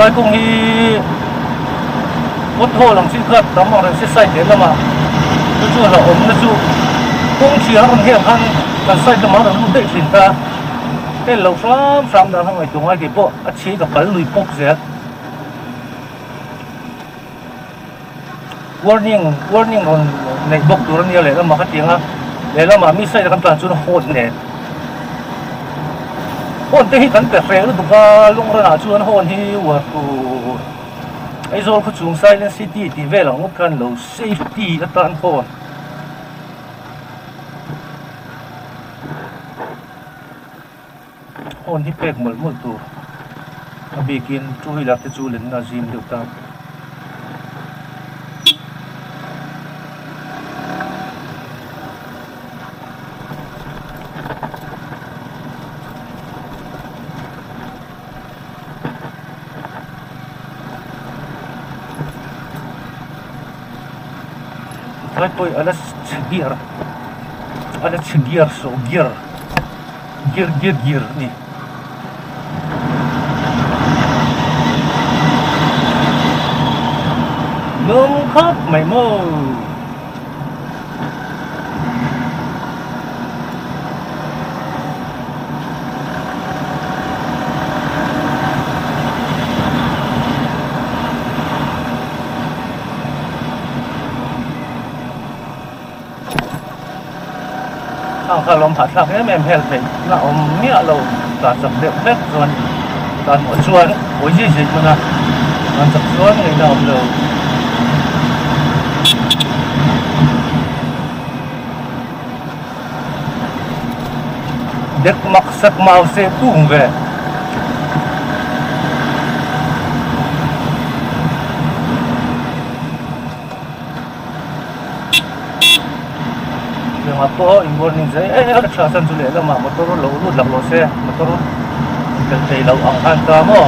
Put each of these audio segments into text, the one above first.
Xoay cùng thì một hồ lòng xin khát tắm vào sẽ say đến mà nó chưa là ống nó chưa cũng chỉ là bằng hiểm ăn cần say tắm vào lúc đấy xin ta cái lẩu xám đó không phải chúng ai cái bộ chỉ gặp phải lùi bốc dễ warning còn này bốc tụi nó nhiều lệ mà phát tiếng á để nó mà mi say là căn toàn chúng nó hồn nè hồn tới hít cắn bẹp phèo nó tụi ta lúc đó là chúng nó hồn hi vật ai rồi có chúng sai lên city thì về là một căn lẩu safety nó toàn hồn hồn hi bẹp một tụ bị kiến chui lạc cái chui lên là gì được ta Tôi ada gear so gear nih lengkap memo kalau masak em help là ông mía lâu ta sắp đẹp hết rồi ta một chuột ôi gì mà ta sắp chuột người nào lâu dek maksud mau saya tung về motor morning saya ada kelasan sulit lah mak motor lo dah lo saya motor kita lau angkat kamu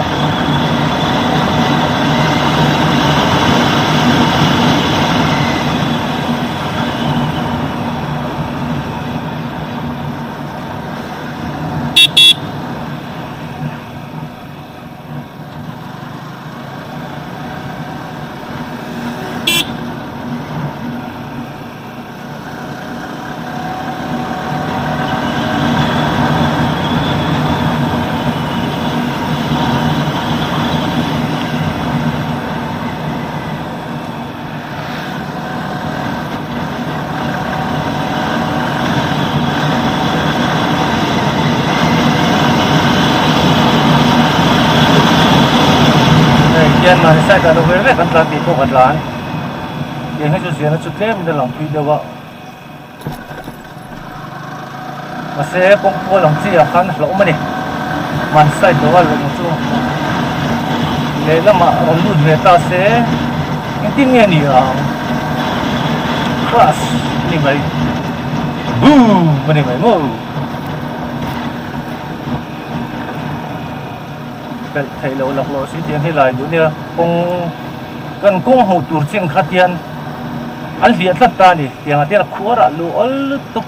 Yan mà sai cả đâu về kan tadi ko kadlan yang itu sih na cutem dalam video wa masih pongpo lang siya kan lo man ni man sai do wal mo chu le la ma ron lu de ta se tin nghe ni crash ni mai boom ni mai mo thầy lâu lọc lộ sĩ tiền hay lại đủ nè cùng gần cung hậu tour trên khát tiền anh việt rất ta đi tiền là tiền là khua ra lũ ớt tục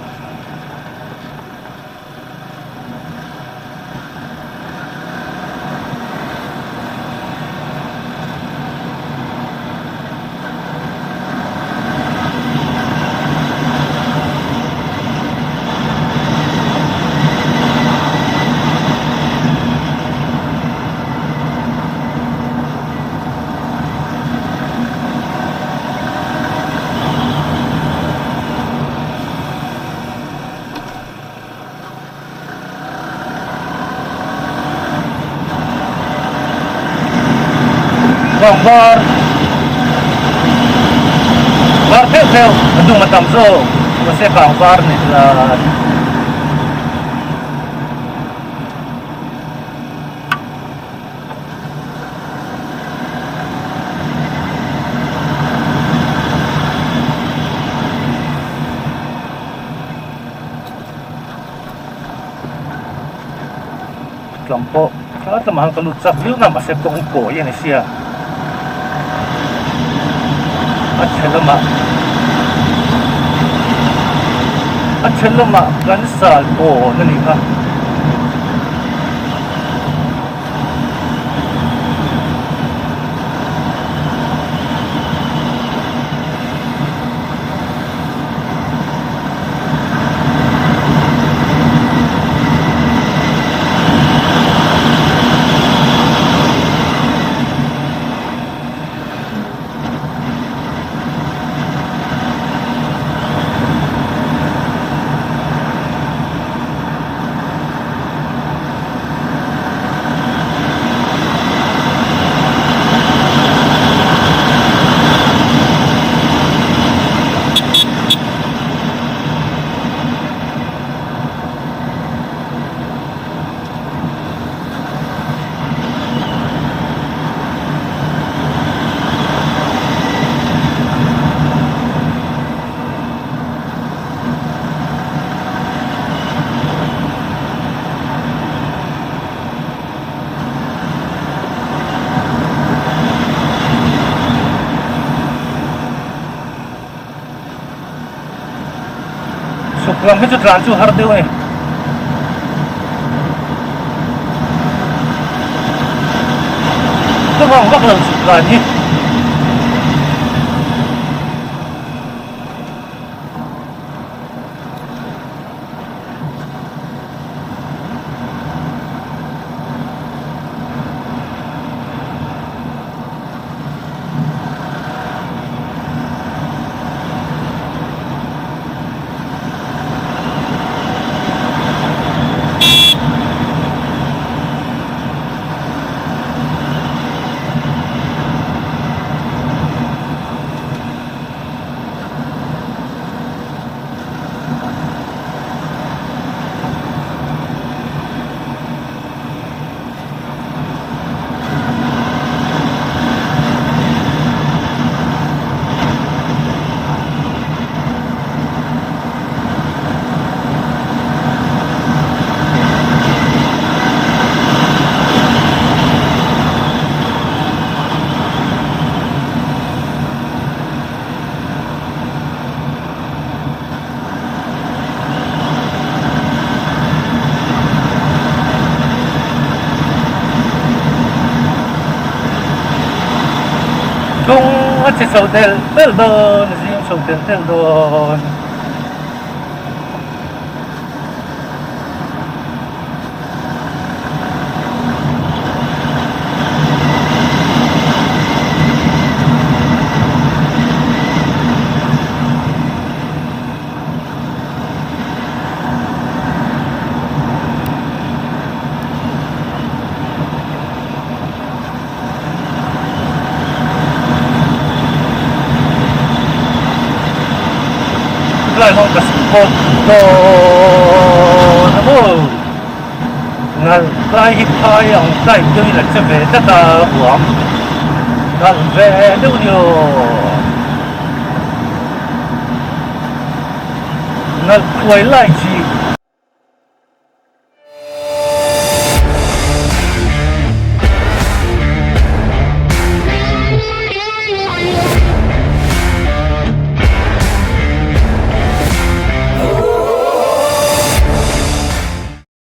bar theo dùng mà tầm rô nó sẽ khoảng bar này là kelompok kalau teman kelucap yuk nama saya pengko ya nih sia अच्छा लम्बा गन साल ओ नहीं का Làm cái chút rán chú hạt tiêu này. Tôi mong bắt lần chút rán nhỉ. Kung at si Hotel Teldon, si Hotel Teldon. Lại không có sport đồ nó vô là lại hít thai ông lại chơi là sẽ về tất cả của gần về đâu nhiều nó quay lại gì